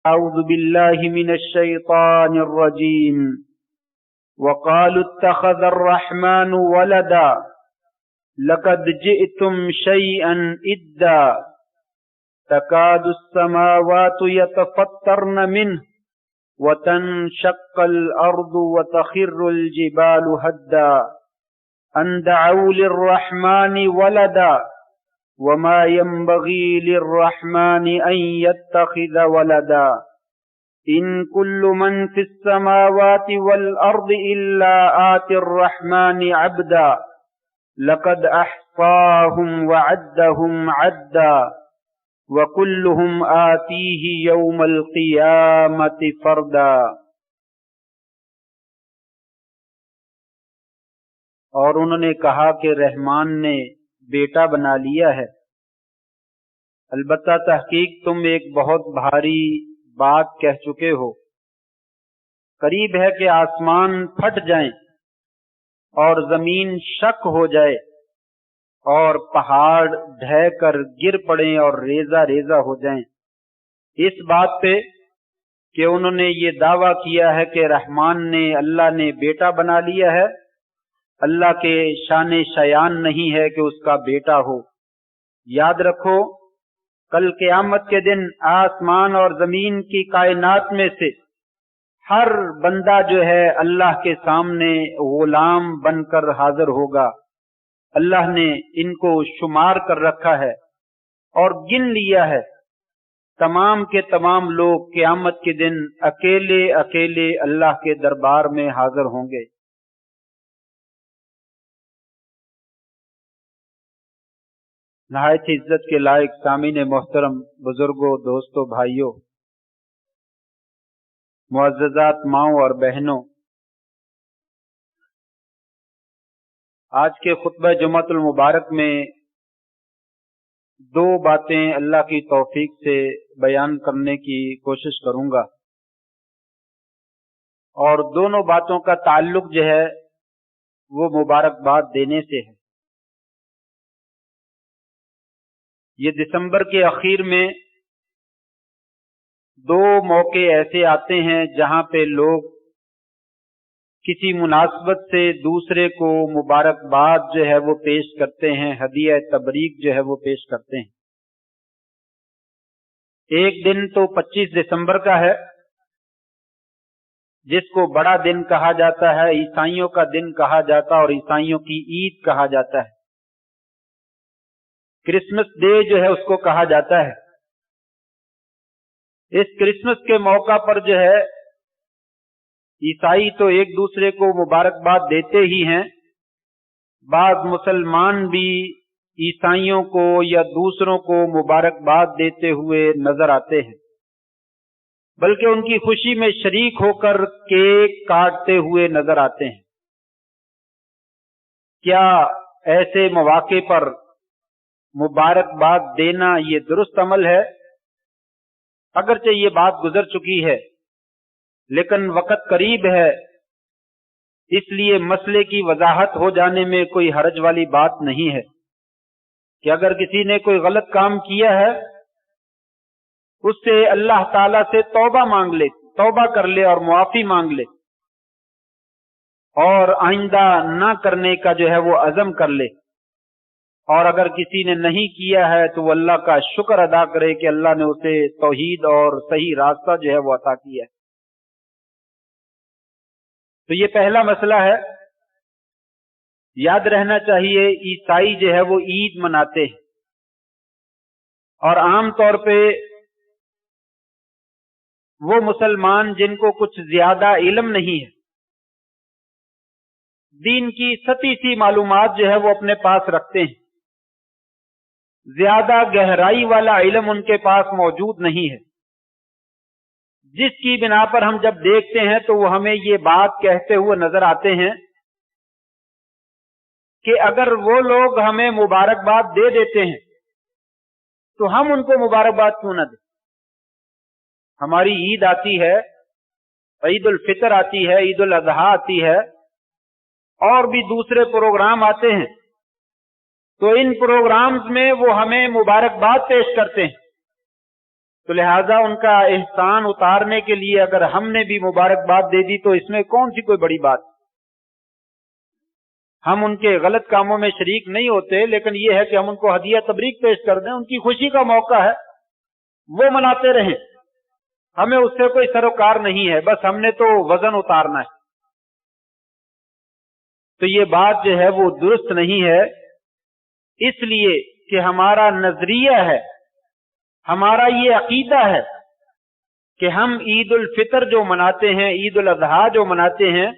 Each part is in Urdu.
أعوذ بالله من الشيطان الرجيم وقالوا اتخذ الرحمن ولدا لقد جئتم شيئا إدا تكاد السماوات يتفطرن منه وتنشق الأرض وتخر الجبال هدا أن دعوا للرحمن ولدا وما ينبغي للرحمن أن يتخذ ولدا إن كل من في السماوات والأرض إلا آتي الرحمن عبدا لقد أحصاهم وعدهم عدا وكلهم آتيه يوم القيامة فردا۔ اور انہوں نے کہا کہ رحمان نے بیٹا بنا لیا ہے، البتہ تحقیق تم ایک بہت بھاری بات کہہ چکے ہو، قریب ہے کہ آسمان پھٹ جائیں اور زمین شق ہو جائے اور پہاڑ ڈھہ کر گر پڑیں اور ریزہ ریزہ ہو جائیں، اس بات پہ کہ انہوں نے یہ دعویٰ کیا ہے کہ رحمان نے، اللہ نے بیٹا بنا لیا ہے۔ اللہ کے شان شیان نہیں ہے کہ اس کا بیٹا ہو۔ یاد رکھو کل قیامت کے دن آسمان اور زمین کی کائنات میں سے ہر بندہ جو ہے اللہ کے سامنے غلام بن کر حاضر ہوگا۔ اللہ نے ان کو شمار کر رکھا ہے اور گن لیا ہے۔ تمام کے تمام لوگ قیامت کے دن اکیلے اکیلے اللہ کے دربار میں حاضر ہوں گے۔ نہایت عزت کے لائق سامعین محترم، بزرگوں، دوستوں، بھائیوں، معززات ماؤں اور بہنوں، آج کے خطبہ جمعۃ المبارک میں دو باتیں اللہ کی توفیق سے بیان کرنے کی کوشش کروں گا، اور دونوں باتوں کا تعلق جو ہے وہ مبارکباد دینے سے ہے۔ یہ دسمبر کے اخیر میں دو موقع ایسے آتے ہیں جہاں پہ لوگ کسی مناسبت سے دوسرے کو مبارکباد جو ہے وہ پیش کرتے ہیں، ہدیہ تبریک جو ہے وہ پیش کرتے ہیں۔ ایک دن تو 25 دسمبر کا ہے، جس کو بڑا دن کہا جاتا ہے، عیسائیوں کا دن کہا جاتا ہے اور عیسائیوں کی عید کہا جاتا ہے۔ کرسمس ڈے جو ہے اس کو کہا جاتا ہے۔ اس کرسمس کے موقع پر جو ہے عیسائی تو ایک دوسرے کو مبارکباد دیتے ہی ہیں، بعض مسلمان بھی عیسائیوں کو یا دوسروں کو مبارکباد دیتے ہوئے نظر آتے ہیں، بلکہ ان کی خوشی میں شریک ہو کر کیک کاٹتے ہوئے نظر آتے ہیں۔ کیا ایسے مواقع پر مبارکباد دینا یہ درست عمل ہے؟ اگرچہ یہ بات گزر چکی ہے لیکن وقت قریب ہے، اس لیے مسئلے کی وضاحت ہو جانے میں کوئی حرج والی بات نہیں ہے کہ اگر کسی نے کوئی غلط کام کیا ہے اس سے اللہ تعالی سے توبہ مانگ لے، توبہ کر لے اور معافی مانگ لے، اور آئندہ نہ کرنے کا جو ہے وہ عزم کر لے، اور اگر کسی نے نہیں کیا ہے تو وہ اللہ کا شکر ادا کرے کہ اللہ نے اسے توحید اور صحیح راستہ جو ہے وہ عطا کیا ہے۔ تو یہ پہلا مسئلہ ہے، یاد رہنا چاہیے عیسائی جو ہے وہ عید مناتے ہیں، اور عام طور پہ وہ مسلمان جن کو کچھ زیادہ علم نہیں ہے، دین کی سطحی سی معلومات جو ہے وہ اپنے پاس رکھتے ہیں، زیادہ گہرائی والا علم ان کے پاس موجود نہیں ہے، جس کی بنا پر ہم جب دیکھتے ہیں تو وہ ہمیں یہ بات کہتے ہوئے نظر آتے ہیں کہ اگر وہ لوگ ہمیں مبارکباد دے دیتے ہیں تو ہم ان کو مبارکباد کیوں نہ دیں۔ ہماری عید آتی ہے، عید الفطر آتی ہے، عید الاضحیٰ آتی ہے، اور بھی دوسرے پروگرام آتے ہیں، تو ان پروگرامز میں وہ ہمیں مبارکباد پیش کرتے ہیں، تو لہذا ان کا احسان اتارنے کے لیے اگر ہم نے بھی مبارکباد دے دی تو اس میں کون سی کوئی بڑی بات؟ ہم ان کے غلط کاموں میں شریک نہیں ہوتے، لیکن یہ ہے کہ ہم ان کو ہدیہ تبریک پیش کر دیں، ان کی خوشی کا موقع ہے، وہ مناتے رہیں، ہمیں اس سے کوئی سروکار نہیں ہے، بس ہم نے تو وزن اتارنا ہے۔ تو یہ بات جو ہے وہ درست نہیں ہے، اس لیے کہ ہمارا نظریہ ہے، ہمارا یہ عقیدہ ہے کہ ہم عید الفطر جو مناتے ہیں، عید الاضحیٰ جو مناتے ہیں،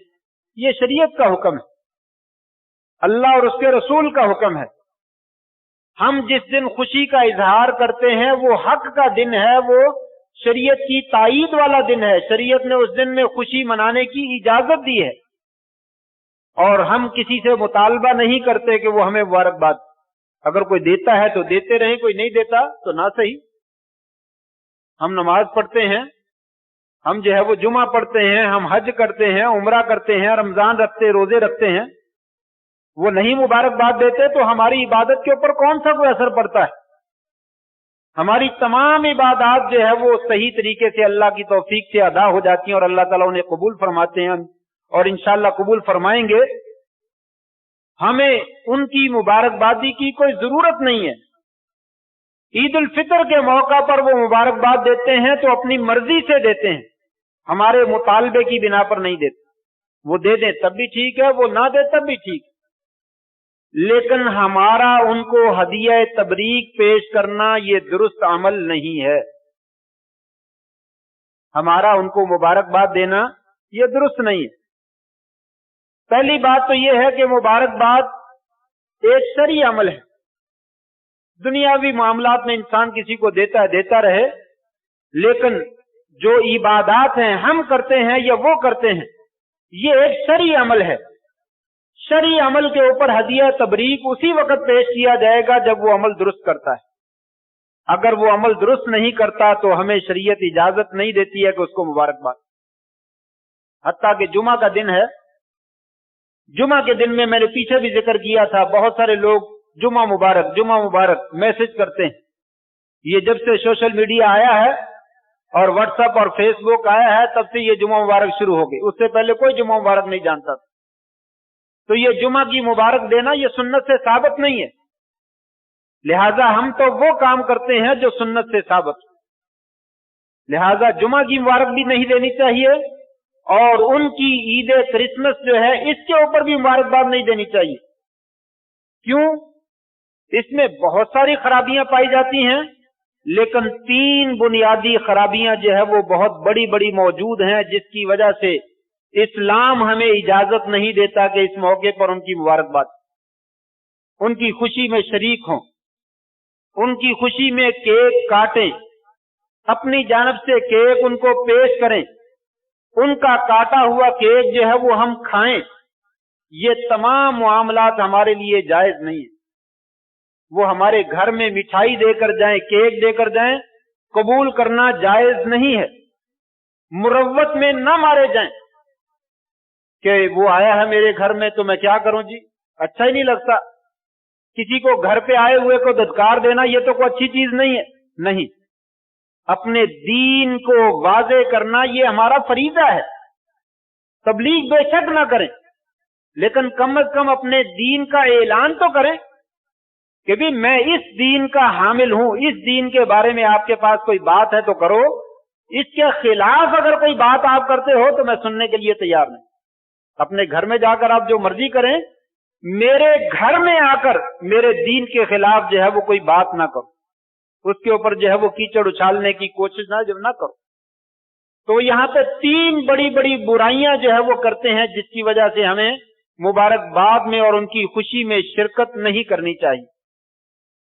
یہ شریعت کا حکم ہے، اللہ اور اس کے رسول کا حکم ہے۔ ہم جس دن خوشی کا اظہار کرتے ہیں وہ حق کا دن ہے، وہ شریعت کی تائید والا دن ہے، شریعت نے اس دن میں خوشی منانے کی اجازت دی ہے، اور ہم کسی سے مطالبہ نہیں کرتے کہ وہ ہمیں مبارکباد، اگر کوئی دیتا ہے تو دیتے رہیں، کوئی نہیں دیتا تو نہ صحیح۔ ہم نماز پڑھتے ہیں، ہم جو ہے وہ جمعہ پڑھتے ہیں، ہم حج کرتے ہیں، عمرہ کرتے ہیں، رمضان رکھتے، روزے رکھتے ہیں، وہ نہیں مبارکباد دیتے تو ہماری عبادت کے اوپر کون سا کوئی اثر پڑتا ہے؟ ہماری تمام عبادات جو ہے وہ صحیح طریقے سے اللہ کی توفیق سے ادا ہو جاتی ہیں، اور اللہ تعالیٰ انہیں قبول فرماتے ہیں، اور انشاءاللہ قبول فرمائیں گے۔ ہمیں ان کی مبارکبادی کی کوئی ضرورت نہیں ہے۔ عید الفطر کے موقع پر وہ مبارکباد دیتے ہیں تو اپنی مرضی سے دیتے ہیں، ہمارے مطالبے کی بنا پر نہیں دیتے، وہ دے دیں تب بھی ٹھیک ہے، وہ نہ دے تب بھی ٹھیک ہے، لیکن ہمارا ان کو ہدیہ تبریک پیش کرنا یہ درست عمل نہیں ہے، ہمارا ان کو مبارکباد دینا یہ درست نہیں ہے۔ پہلی بات تو یہ ہے کہ مبارکباد ایک شرعی عمل ہے، دنیاوی معاملات میں انسان کسی کو دیتا ہے، دیتا رہے، لیکن جو عبادات ہیں ہم کرتے ہیں یا وہ کرتے ہیں، یہ ایک شرعی عمل ہے۔ شرعی عمل کے اوپر ہدیہ تبریک اسی وقت پیش کیا جائے گا جب وہ عمل درست کرتا ہے، اگر وہ عمل درست نہیں کرتا تو ہمیں شریعت اجازت نہیں دیتی ہے کہ اس کو مبارکباد۔ حتیٰ کہ جمعہ کا دن ہے، جمعہ کے دن میں نے پیچھے بھی ذکر کیا تھا، بہت سارے لوگ جمعہ مبارک میسج کرتے ہیں۔ یہ جب سے سوشل میڈیا آیا ہے اور واٹس ایپ اور فیس بک آیا ہے تب سے یہ جمعہ مبارک شروع ہو گئی، اس سے پہلے کوئی جمعہ مبارک نہیں جانتا تھا۔ تو یہ جمعہ کی مبارک دینا یہ سنت سے ثابت نہیں ہے، لہذا ہم تو وہ کام کرتے ہیں جو سنت سے ثابت ہے، لہذا جمعہ کی مبارک بھی نہیں دینی چاہیے، اور ان کی عید کرسمس جو ہے اس کے اوپر بھی مبارکباد نہیں دینی چاہیے۔ کیوں؟ اس میں بہت ساری خرابیاں پائی جاتی ہیں، لیکن 3 بنیادی خرابیاں جو ہے وہ بہت بڑی بڑی موجود ہیں، جس کی وجہ سے اسلام ہمیں اجازت نہیں دیتا کہ اس موقع پر ان کی مبارکباد، ان کی خوشی میں شریک ہوں، ان کی خوشی میں کیک کاٹیں، اپنی جانب سے کیک ان کو پیش کریں، ان کا کاٹا ہوا کیک جو ہے وہ ہم کھائیں، یہ تمام معاملات ہمارے لیے جائز نہیں ہیں۔ وہ ہمارے گھر میں مٹھائی دے کر جائیں، کیک دے کر جائیں، قبول کرنا جائز نہیں ہے۔ مروت میں نہ مارے جائیں کہ وہ آیا ہے میرے گھر میں تو میں کیا کروں جی، اچھا ہی نہیں لگتا، کسی کو گھر پہ آئے ہوئے کو دھتکار دینا یہ تو کوئی اچھی چیز نہیں ہے۔ نہیں، اپنے دین کو واضح کرنا یہ ہمارا فریضہ ہے۔ تبلیغ بے شک نہ کریں، لیکن کم از کم اپنے دین کا اعلان تو کریں کہ بھی میں اس دین کا حامل ہوں، اس دین کے بارے میں آپ کے پاس کوئی بات ہے تو کرو، اس کے خلاف اگر کوئی بات آپ کرتے ہو تو میں سننے کے لیے تیار نہیں۔ اپنے گھر میں جا کر آپ جو مرضی کریں، میرے گھر میں آ کر میرے دین کے خلاف جو ہے وہ کوئی بات نہ کرو، اس کے اوپر جو ہے وہ کیچڑ اچھالنے کی کوشش نہ کرو۔ تو یہاں پہ 3 بڑی بڑی برائیاں جو ہے وہ کرتے ہیں، جس کی وجہ سے ہمیں مبارکباد میں اور ان کی خوشی میں شرکت نہیں کرنی چاہیے۔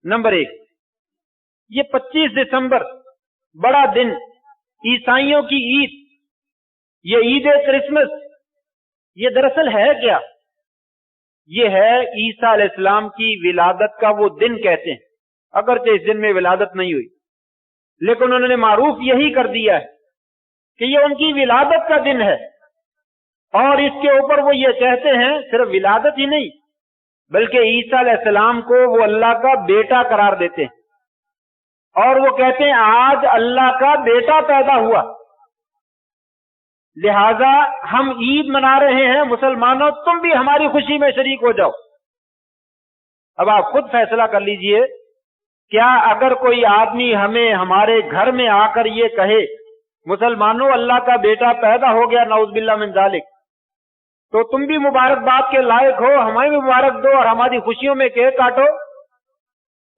نمبر 1، یہ 25 دسمبر بڑا دن، عیسائیوں کی عید، یہ عید کرسمس، یہ دراصل ہے کیا؟ یہ ہے عیسیٰ علیہ السلام کی ولادت کا وہ دن کہتے ہیں، اگرچہ اس دن میں ولادت نہیں ہوئی، لیکن انہوں نے معروف یہی کر دیا ہے کہ یہ ان کی ولادت کا دن ہے، اور اس کے اوپر وہ یہ کہتے ہیں صرف ولادت ہی نہیں بلکہ عیسیٰ علیہ السلام کو وہ اللہ کا بیٹا قرار دیتے ہیں، اور وہ کہتے ہیں آج اللہ کا بیٹا پیدا ہوا، لہذا ہم عید منا رہے ہیں، مسلمانوں تم بھی ہماری خوشی میں شریک ہو جاؤ۔ اب آپ خود فیصلہ کر لیجئے، کیا اگر کوئی آدمی ہمیں ہمارے گھر میں آ کر یہ کہے مسلمانوں اللہ کا بیٹا پیدا ہو گیا، نعوذ باللہ من ذالک، تو تم بھی مبارکباد کے لائق ہو، ہمیں بھی مبارک دو اور ہماری خوشیوں میں کیک کاٹو،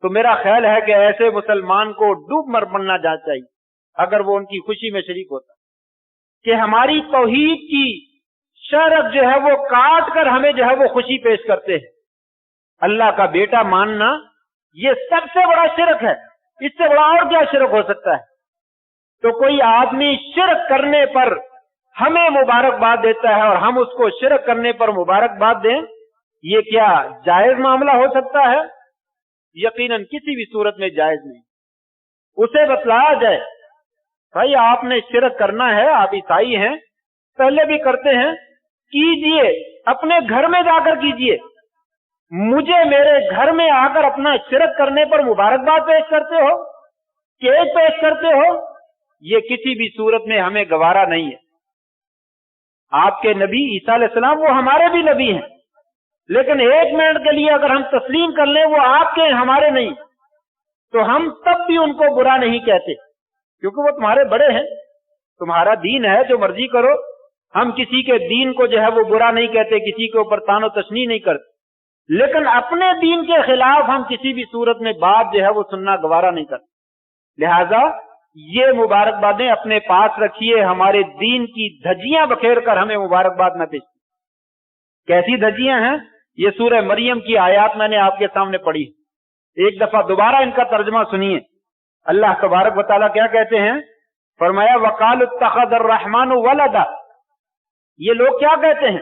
تو میرا خیال ہے کہ ایسے مسلمان کو ڈوب مر پڑنا چاہیے اگر وہ ان کی خوشی میں شریک ہوتا، کہ ہماری توحید کی شرف جو ہے وہ کاٹ کر ہمیں جو ہے وہ خوشی پیش کرتے ہیں۔ اللہ کا بیٹا ماننا یہ سب سے بڑا شرک ہے، اس سے بڑا اور کیا شرک ہو سکتا ہے؟ تو کوئی آدمی شرک کرنے پر ہمیں مبارکباد دیتا ہے اور ہم اس کو شرک کرنے پر مبارکباد دیں، یہ کیا جائز معاملہ ہو سکتا ہے؟ یقیناً کسی بھی صورت میں جائز نہیں۔ اسے بتلایا جائے بھائی آپ نے شرک کرنا ہے، آپ عیسائی ہیں، پہلے بھی کرتے ہیں، کیجئے، اپنے گھر میں جا کر کیجئے، مجھے میرے گھر میں آ کر اپنا شرک کرنے پر مبارکباد پیش کرتے ہو، کیک پیش کرتے ہو، یہ کسی بھی صورت میں ہمیں گوارا نہیں ہے۔ آپ کے نبی عیسیٰ علیہ السلام وہ ہمارے بھی نبی ہیں، لیکن ایک منٹ کے لیے اگر ہم تسلیم کر لیں وہ آپ کے ہمارے نہیں، تو ہم تب بھی ان کو برا نہیں کہتے، کیونکہ وہ تمہارے بڑے ہیں، تمہارا دین ہے، جو مرضی کرو۔ ہم کسی کے دین کو جو ہے وہ برا نہیں کہتے، کسی کے اوپر تان و تشنیع نہیں کرتے، لیکن اپنے دین کے خلاف ہم کسی بھی صورت میں بات جو ہے وہ سننا گوارا نہیں کرتے۔ لہذا یہ مبارکبادیں اپنے پاس رکھیے، ہمارے دین کی دھجیاں بکھیر کر ہمیں مبارکباد نہ پیش۔ کیسی دھجیاں ہیں؟ یہ سورہ مریم کی آیات میں نے آپ کے سامنے پڑھی، ایک دفعہ دوبارہ ان کا ترجمہ سنیے۔ اللہ تبارک و تعالیٰ کیا کہتے ہیں؟ فرمایا وَقَالُوا اتَّخَذَ الرَّحْمَنُ وَلَدًا، یہ لوگ کیا کہتے ہیں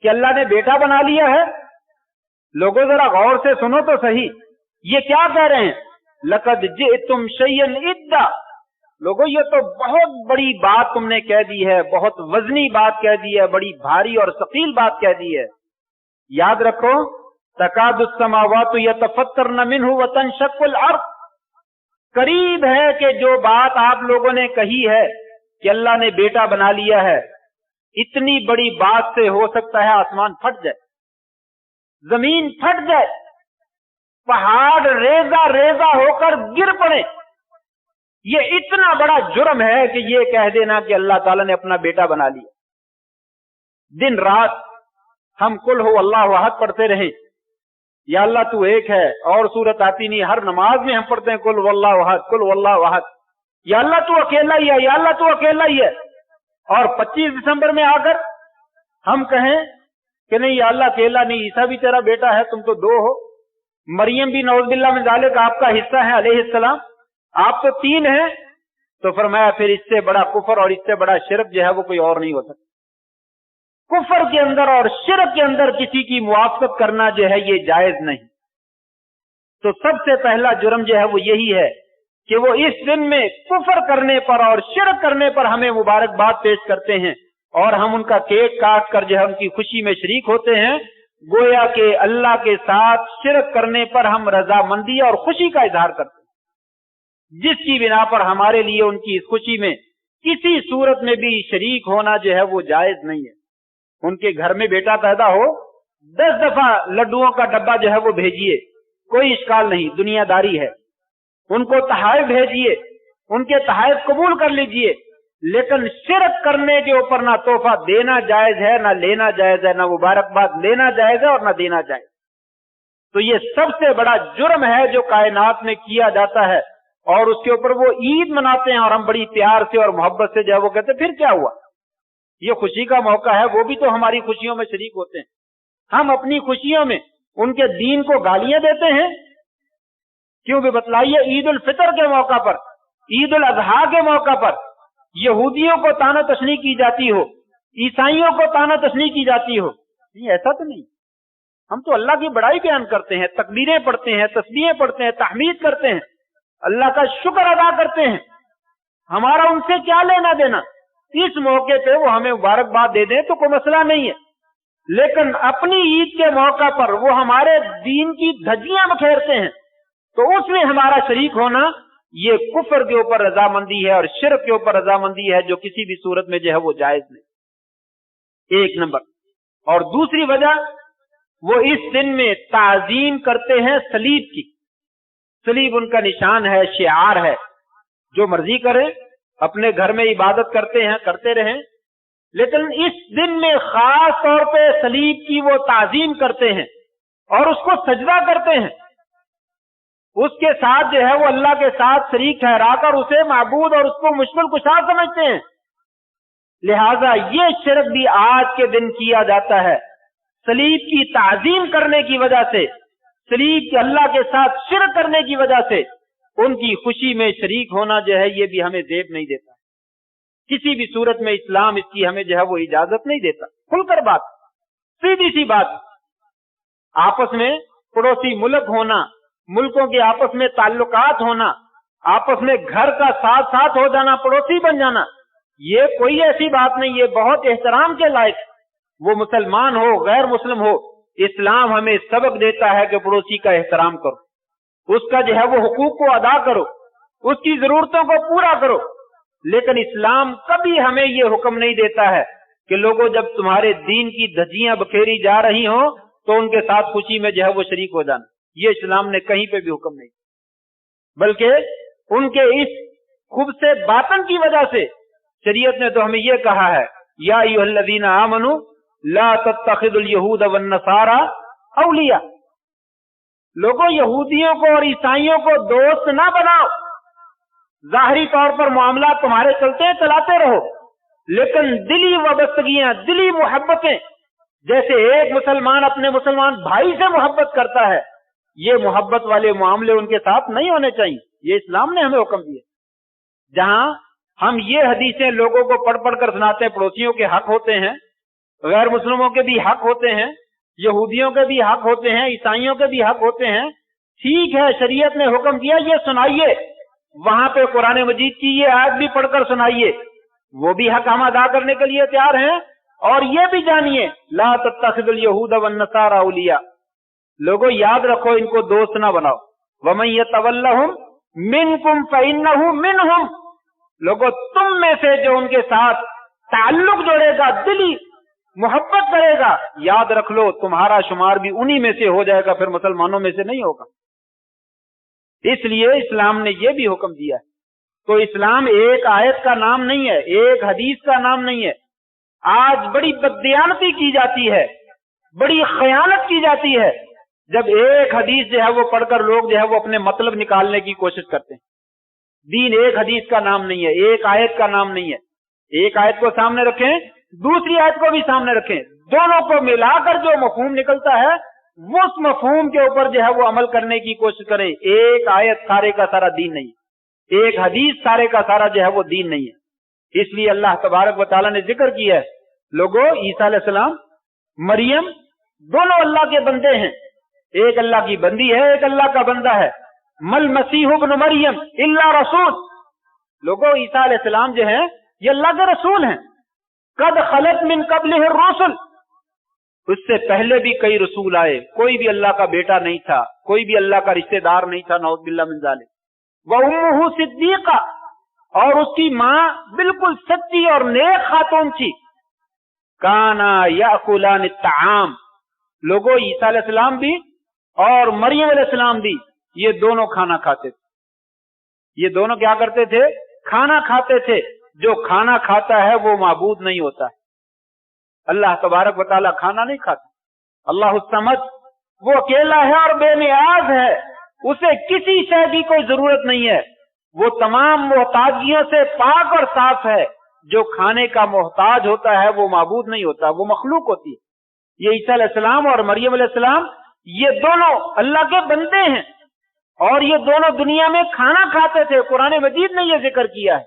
کہ اللہ نے بیٹا بنا لیا ہے؟ لوگوں ذرا غور سے سنو تو صحیح، یہ کیا کہہ رہے ہیں؟ لَقَدْ جِئْتُمْ شَيْئًا إِدًّا، لوگوں یہ تو بہت بڑی بات تم نے کہہ دی ہے، بہت وزنی بات کہہ دی ہے، بڑی بھاری اور ثقیل بات کہہ دی ہے۔ یاد رکھو تکاد السماوات یتفطرن منہ وتنشق الارض، قریب ہے کہ جو بات آپ لوگوں نے کہی ہے کہ اللہ نے بیٹا بنا لیا ہے، اتنی بڑی بات سے ہو سکتا ہے آسمان پھٹ جائے، زمین پھٹ جائے، پہاڑ ریزہ ریزہ ہو کر گر پڑے۔ یہ اتنا بڑا جرم ہے کہ یہ کہہ دینا کہ اللہ تعالیٰ نے اپنا بیٹا بنا لیا۔ دن رات ہم قل ہو اللہ احد پڑھتے رہیں، یا اللہ تو ایک ہے، اور صورت آتی نہیں، ہر نماز میں ہم پڑھتے ہیں قل واللہ احد، قل واللہ احد، یا اللہ تو اکیلا ہی ہے، یا اللہ تو اکیلا ہی ہے، اور 25 دسمبر میں آ کر ہم کہیں کہ نہیں یا اللہ اکیلا نہیں، عیسیٰ بھی تیرا بیٹا ہے، تم تو دو ہو، مریم بھی نعوذ باللہ من ذالک آپ کا حصہ ہے علیہ السلام، آپ تو 3 ہیں، تو فرمایا پھر اس سے بڑا کفر اور اس سے بڑا شرک جو ہے وہ کوئی اور نہیں ہو سکتا۔ کفر کے اندر اور شرک کے اندر کسی کی موافقت کرنا جو ہے یہ جائز نہیں۔ تو سب سے پہلا جرم جو ہے وہ یہی ہے کہ وہ اس دن میں کفر کرنے پر اور شرک کرنے پر ہمیں مبارکباد پیش کرتے ہیں، اور ہم ان کا کیک کاٹ کر جو ہے ان کی خوشی میں شریک ہوتے ہیں، گویا کہ اللہ کے ساتھ شرک کرنے پر ہم رضامندی اور خوشی کا اظہار کرتے ہیں، جس کی بنا پر ہمارے لیے ان کی اس خوشی میں کسی صورت میں بھی شریک ہونا جو ہے وہ جائز نہیں ہے۔ ان کے گھر میں بیٹا پیدا ہو، 10 دفعہ لڈوؤں کا ڈبہ جو ہے وہ بھیجیے، کوئی اشکال نہیں، دنیا داری ہے، ان کو تحائف بھیجیے، ان کے تحائف قبول کر لیجیے، لیکن شرک کرنے کے اوپر نہ تحفہ دینا جائز ہے، نہ لینا جائز ہے، نہ مبارکباد لینا جائز ہے اور نہ دینا جائز۔ تو یہ سب سے بڑا جرم ہے جو کائنات میں کیا جاتا ہے، اور اس کے اوپر وہ عید مناتے ہیں اور ہم بڑی پیار سے اور محبت سے جو ہے وہ کہتے ہیں پھر کیا ہوا، یہ خوشی کا موقع ہے، وہ بھی تو ہماری خوشیوں میں شریک ہوتے ہیں، ہم اپنی خوشیوں میں ان کے دین کو گالیاں دیتے ہیں۔ کیوں بھی بتلائیے، عید الفطر کے موقع پر، عید الاضحیٰ کے موقع پر یہودیوں کو طعن و تشنیع کی جاتی ہو، عیسائیوں کو طعن و تشنیع کی جاتی ہو، نہیں ایسا تو نہیں، ہم تو اللہ کی بڑائی بیان کرتے ہیں، تکبیریں پڑھتے ہیں، تسبیحیں پڑھتے ہیں، تحمید کرتے ہیں، اللہ کا شکر ادا کرتے ہیں، ہمارا ان سے کیا لینا دینا؟ اس موقع پہ وہ ہمیں مبارکباد دے دیں تو کوئی مسئلہ نہیں ہے، لیکن اپنی عید کے موقع پر وہ ہمارے دین کی دھجیاں بکھیرتے ہیں، تو اس میں ہمارا شریک ہونا یہ کفر کے اوپر رضامندی ہے اور شرک کے اوپر رضامندی ہے جو کسی بھی صورت میں جو ہے وہ جائز نہیں. ایک نمبر. اور دوسری وجہ وہ اس دن میں تعظیم کرتے ہیں صلیب کی. صلیب ان کا نشان ہے، شعار ہے. جو مرضی کریں، اپنے گھر میں عبادت کرتے ہیں، کرتے رہیں، لیکن اس دن میں خاص طور پہ صلیب کی وہ تعظیم کرتے ہیں اور اس کو سجدہ کرتے ہیں. اس کے ساتھ جو ہے وہ اللہ کے ساتھ شریک ٹھہرا کر اسے معبود اور اس کو مشکل کشا سمجھتے ہیں. لہذا یہ شرک بھی آج کے دن کیا جاتا ہے. صلیب کی تعظیم کرنے کی وجہ سے، صلیب کے اللہ کے ساتھ شرک کرنے کی وجہ سے ان کی خوشی میں شریک ہونا جو ہے یہ بھی ہمیں زیب نہیں دیتا. کسی بھی صورت میں اسلام اس کی ہمیں جو ہے وہ اجازت نہیں دیتا. کھل کر بات، سیدھی سی بات. آپس میں پڑوسی ملک ہونا، ملکوں کے آپس میں تعلقات ہونا، آپس میں گھر کا ساتھ ساتھ ہو جانا، پڑوسی بن جانا، یہ کوئی ایسی بات نہیں. یہ بہت احترام کے لائق، وہ مسلمان ہو غیر مسلم ہو، اسلام ہمیں سبق دیتا ہے کہ پڑوسی کا احترام کرو، اس کا جو ہے وہ حقوق کو ادا کرو، اس کی ضرورتوں کو پورا کرو. لیکن اسلام کبھی ہمیں یہ حکم نہیں دیتا ہے کہ لوگوں جب تمہارے دین کی دھجیاں بکھیری جا رہی ہوں تو ان کے ساتھ خوشی میں جو ہے وہ شریک ہو جانا. یہ اسلام نے کہیں پہ بھی حکم نہیں، بلکہ ان کے اس خوب سے باطن کی وجہ سے شریعت نے تو ہمیں یہ کہا ہے، یا ایھا الذین آمنوا لا تتخذوا اليہود والنصارى اولیاء. لوگوں یہودیوں کو اور عیسائیوں کو دوست نہ بناؤ. ظاہری طور پر معاملات تمہارے چلتے ہیں، چلاتے رہو، لیکن دلی وابستگیاں، دلی محبتیں، جیسے ایک مسلمان اپنے مسلمان بھائی سے محبت کرتا ہے، یہ محبت والے معاملے ان کے ساتھ نہیں ہونے چاہیے. یہ اسلام نے ہمیں حکم دیا. جہاں ہم یہ حدیثیں لوگوں کو پڑھ پڑھ کر سناتے ہیں، پڑوسیوں کے حق ہوتے ہیں، غیر مسلموں کے بھی حق ہوتے ہیں، یہودیوں کے بھی حق ہوتے ہیں، عیسائیوں کے بھی حق ہوتے ہیں. ٹھیک ہے، شریعت نے حکم دیا یہ سنائیے، وہاں پہ قرآن مجید کی یہ آیت بھی پڑھ کر سنائیے، وہ بھی حق ہم ادا کرنے کے لیے تیار ہیں. اور یہ بھی جانیے، لا تتخذوا اليہود والنصارى اولیاء. لوگوں یاد رکھو، ان کو دوست نہ بناؤ. ومن یتولہم منکم فإنہ منہم. لوگوں تم میں سے جو ان کے ساتھ تعلق جوڑے گا، دلی محبت کرے گا، یاد رکھ لو تمہارا شمار بھی انہی میں سے ہو جائے گا، پھر مسلمانوں میں سے نہیں ہوگا. اس لیے اسلام نے یہ بھی حکم دیا ہے. تو اسلام ایک آیت کا نام نہیں ہے، ایک حدیث کا نام نہیں ہے. آج بڑی بددیانتی کی جاتی ہے، بڑی خیانت کی جاتی ہے جب ایک حدیث جو ہے وہ پڑھ کر لوگ جو ہے وہ اپنے مطلب نکالنے کی کوشش کرتے ہیں. دین ایک حدیث کا نام نہیں ہے، ایک آیت کا نام نہیں ہے. ایک آیت کو سامنے رکھیں، دوسری آیت کو بھی سامنے رکھیں، دونوں کو ملا کر جو مفہوم نکلتا ہے وہ اس مفہوم کے اوپر جو ہے وہ عمل کرنے کی کوشش کریں. ایک آیت سارے کا سارا دین نہیں ہے، ایک حدیث سارے کا سارا جو ہے وہ دین نہیں ہے. اس لیے اللہ تبارک و تعالیٰ نے ذکر کیا ہے، لوگوں عیسیٰ علیہ السلام، مریم دونوں اللہ کے بندے ہیں. ایک اللہ کی بندی ہے، ایک اللہ کا بندہ ہے. مل مسیح ابن مریم الا رسول. لوگوں عیسیٰ علیہ السلام جو ہیں یہ اللہ کے رسول ہیں. قد خلت من قبلہ الرسل. اس سے پہلے بھی کئی رسول آئے، کوئی بھی اللہ کا بیٹا نہیں تھا، کوئی بھی اللہ کا رشتہ دار نہیں تھا، نعوذ باللہ من ذالک. وامہ صدیقہ. اور اس کی ماں بالکل سچی اور نیک خاتون تھی. کانا یاکلان الطعام. لوگوں عیسیٰ علیہ السلام بھی اور مریم علیہ السلام بھی یہ دونوں کھانا کھاتے تھے. یہ دونوں کیا کرتے تھے؟ کھانا کھاتے تھے. جو کھانا کھاتا ہے وہ معبود نہیں ہوتا ہے. اللہ تبارک و تعالیٰ کھانا نہیں کھاتا. اللہ الصمد، وہ اکیلا ہے اور بے نیاز ہے، اسے کسی شے کی کوئی ضرورت نہیں ہے. وہ تمام محتاجیوں سے پاک اور صاف ہے. جو کھانے کا محتاج ہوتا ہے وہ معبود نہیں ہوتا، وہ مخلوق ہوتی ہے. یہ عیسیٰ علیہ السلام اور مریم علیہ السلام یہ دونوں اللہ کے بندے ہیں اور یہ دونوں دنیا میں کھانا کھاتے تھے. قرآن مجید نے یہ ذکر کیا ہے،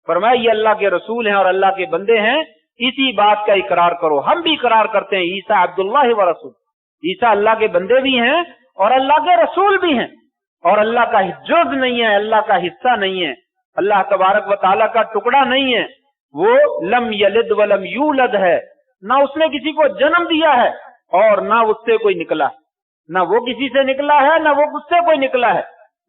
فرمایا یہ اللہ کے رسول ہیں اور اللہ کے بندے ہیں. اسی بات کا اقرار کرو. ہم بھی اقرار کرتے ہیں عیسیٰ عبداللہ و رسول. عیسیٰ اللہ کے بندے بھی ہیں اور اللہ کے رسول بھی ہیں، اور اللہ کا جز نہیں ہے، اللہ کا حصہ نہیں ہے، اللہ تبارک و تعالیٰ کا ٹکڑا نہیں ہے. وہ لم یلد ولم یولد ہے، نہ اس نے کسی کو جنم دیا ہے اور نہ اس سے کوئی نکلا ہے. نہ وہ کسی سے نکلا ہے، نہ وہ اس سے کوئی نکلا ہے.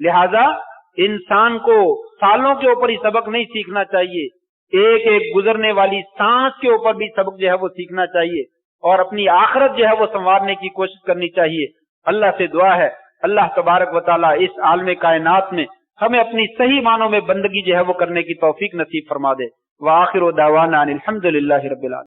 لہذا انسان کو سالوں کے اوپر ہی سبق نہیں سیکھنا چاہیے، ایک ایک گزرنے والی سانس کے اوپر بھی سبق جو ہے وہ سیکھنا چاہیے، اور اپنی آخرت جو ہے وہ سنوارنے کی کوشش کرنی چاہیے۔ اللہ سے دعا ہے اللہ تبارک و تعالیٰ اس عالم کائنات میں ہمیں اپنی صحیح معنوں میں بندگی جو ہے وہ کرنے کی توفیق نصیب فرما دے۔ وآخر دعوانا ان الحمد للہ رب العالمین۔